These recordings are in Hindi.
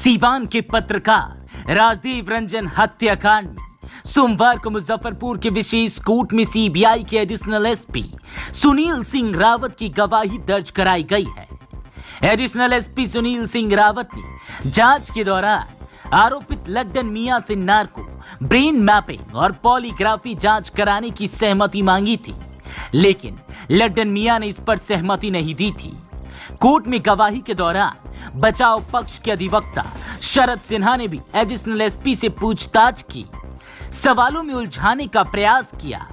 सीवान के पत्रकार राजदीप रंजन हत्याकांड में सोमवार को मुजफ्फरपुर के विशेष कोर्ट में सीबीआई के एडिशनल एसपी सुनील सिंह रावत की गवाही दर्ज कराई गई है। एडिशनल एसपी सुनील सिंह रावत ने जांच के दौरान आरोपित लड्डन मियां से नार्को, ब्रेन मैपिंग और पॉलीग्राफी जांच कराने की सहमति मांगी थी, लेकिन लड्डन मियां ने इस पर सहमति नहीं दी थी। कोर्ट में गवाही के दौरान बचाव पक्ष के अधिवक्ता शरद सिन्हा ने भी एडिशनल एसपी से पूछताछ की, सवालों में उलझाने का प्रयास किया।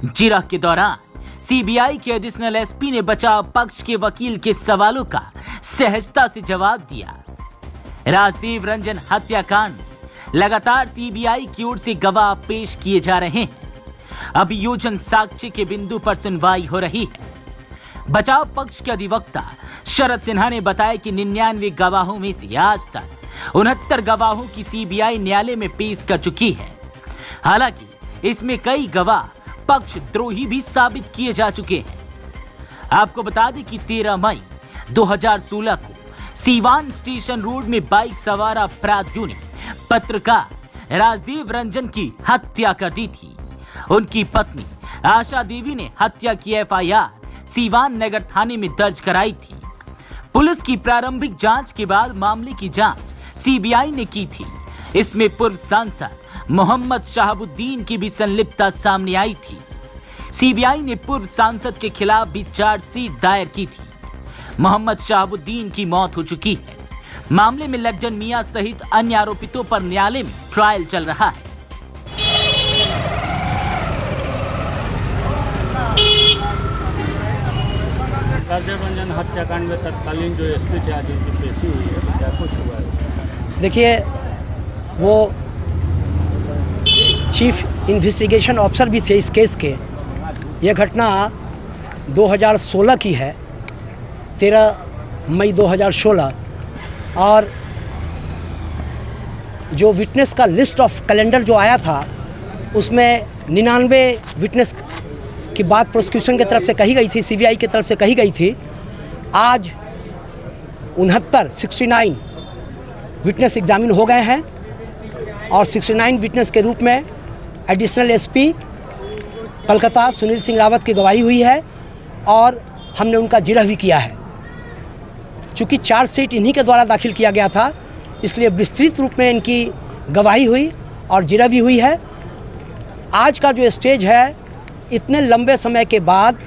जिरह के दौरान सीबीआई के एडिशनल एसपी ने बचाव पक्ष के वकील के सवालों का सहजता से जवाब दिया। राजदीप रंजन हत्याकांड में लगातार सीबीआई की ओर से गवाह पेश किए जा रहे हैं। अभियोजन साक्ष्य के बिंदु पर सुनवाई हो रही है। बचाव पक्ष के अधिवक्ता शरद सिन्हा ने बताया कि 99 गवाहों में से आज तक 69 गवाहों की सीबीआई न्यायालय में पेश कर चुकी है। हालांकि इसमें कई गवाह पक्षद्रोही भी साबित किए जा चुके हैं। आपको बता दें कि 13 मई 2016 को सीवान स्टेशन रोड में बाइक सवार अपराधियों ने पत्रकार राजदीप रंजन की हत्या कर दी थी। उनकी पत्नी आशा देवी ने हत्या की एफआईआर सीवान नगर थाने में दर्ज कराई थी। पुलिस की प्रारंभिक जांच के बाद मामले की जांच सीबीआई ने की थी। इसमें पूर्व सांसद मोहम्मद शहाबुद्दीन की भी संलिप्तता सामने आई थी। सीबीआई ने पूर्व सांसद के खिलाफ भी चार्जशीट दायर की थी। मोहम्मद शहाबुद्दीन की मौत हो चुकी है। मामले में लड्डन मियां सहित अन्य आरोपितों पर न्यायालय में ट्रायल चल रहा है। राजदीप रंजन हत्याकांड में तत्कालीन जो एसपी थे आज उनकी पेशी हुई है, क्या कुछ हुआ है? देखिए, वो चीफ इन्वेस्टिगेशन ऑफिसर भी थे इस केस के। यह घटना 2016 की है, 13 मई 2016। और जो विटनेस का लिस्ट ऑफ कैलेंडर जो आया था उसमें 99 विटनेस की बात प्रोसिक्यूशन की तरफ से कही गई थी, सीबीआई की तरफ से कही गई थी। आज 69 विटनेस एग्जामिन हो गए हैं और 69 विटनेस के रूप में एडिशनल एसपी कलकत्ता सुनील सिंह रावत की गवाही हुई है और हमने उनका जिरह भी किया है। चूँकि चार्जशीट इन्हीं के द्वारा दाखिल किया गया था, इसलिए विस्तृत रूप में इनकी गवाही हुई और जिरह भी हुई है। आज का जो स्टेज है, इतने लंबे समय के बाद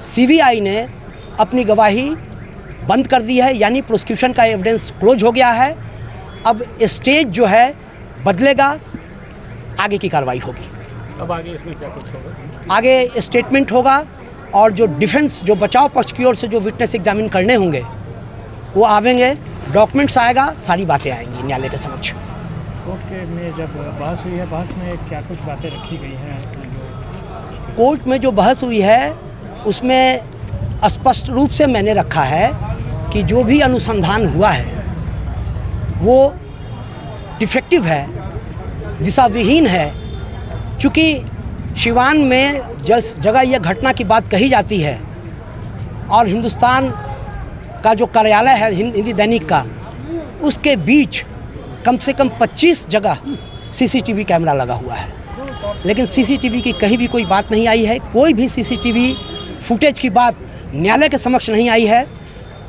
सीबीआई ने अपनी गवाही बंद कर दी है, यानी प्रोसिक्यूशन का एविडेंस क्लोज हो गया है। अब स्टेज जो है बदलेगा, आगे की कार्रवाई होगी। अब आगे इसमें क्या कुछ होगा? आगे स्टेटमेंट होगा और जो डिफेंस, जो बचाव पक्ष की ओर से जो विटनेस एग्जामिन करने होंगे वो आवेंगे, डॉक्यूमेंट्स आएगा, सारी बातें आएंगी न्यायालय के समक्ष। कोर्ट में जब बहस हुई है, बहस में क्या कुछ बातें रखी गई हैं? कोर्ट में जो बहस हुई है उसमें स्पष्ट रूप से मैंने रखा है कि जो भी अनुसंधान हुआ है वो डिफेक्टिव है, दिशाविहीन है। चूँकि सिवान में जिस जगह यह घटना की बात कही जाती है और हिंदुस्तान का जो कार्यालय है हिंदी दैनिक का, उसके बीच कम से कम 25 जगह सीसीटीवी कैमरा लगा हुआ है, लेकिन सीसीटीवी की कहीं भी कोई बात नहीं आई है। कोई भी सीसीटीवी फुटेज की बात न्यायालय के समक्ष नहीं आई है।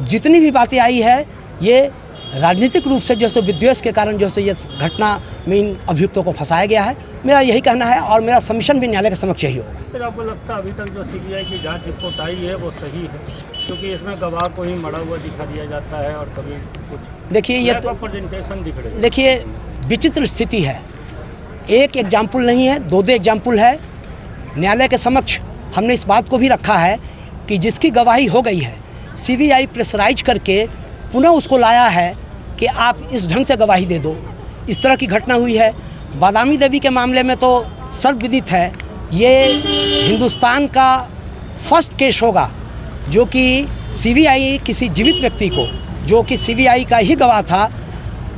जितनी भी बातें आई है ये राजनीतिक रूप से जो सो विद्वेष के कारण जो सो ये घटना में इन अभियुक्तों को फंसाया गया है। मेरा यही कहना है और मेरा सबमिशन भी न्यायालय के समक्ष यही होगा। फिर आपको लगता है अभी तक जो सीबीआई की जांच रिपोर्ट आई है वो सही है? क्योंकि इसमें गवाह को ही मरा हुआ दिखा दिया जाता है और कभी कुछ, देखिए ये तो प्रेजेंटेशन दिख रही है। देखिए, विचित्र स्थिति है। एक एग्जाम्पल नहीं है, दो एग्जाम्पल है। न्यायालय के समक्ष हमने इस बात को भी रखा है कि जिसकी गवाही हो गई है, सीबीआई प्रेशराइज करके पुनः उसको लाया है कि आप इस ढंग से गवाही दे दो। इस तरह की घटना हुई है। बादामी देवी के मामले में तो सर्वविदित है, ये हिंदुस्तान का फर्स्ट केस होगा जो कि सीबीआई किसी जीवित व्यक्ति को, जो कि सीबीआई का ही गवाह था,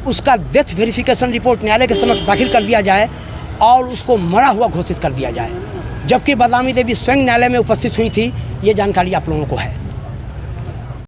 उसका डेथ वेरिफिकेशन रिपोर्ट न्यायालय के समक्ष दाखिल कर दिया जाए और उसको मरा हुआ घोषित कर दिया जाए, जबकि बादामी देवी स्वयं न्यायालय में उपस्थित हुई थी। ये जानकारी आप लोगों को है।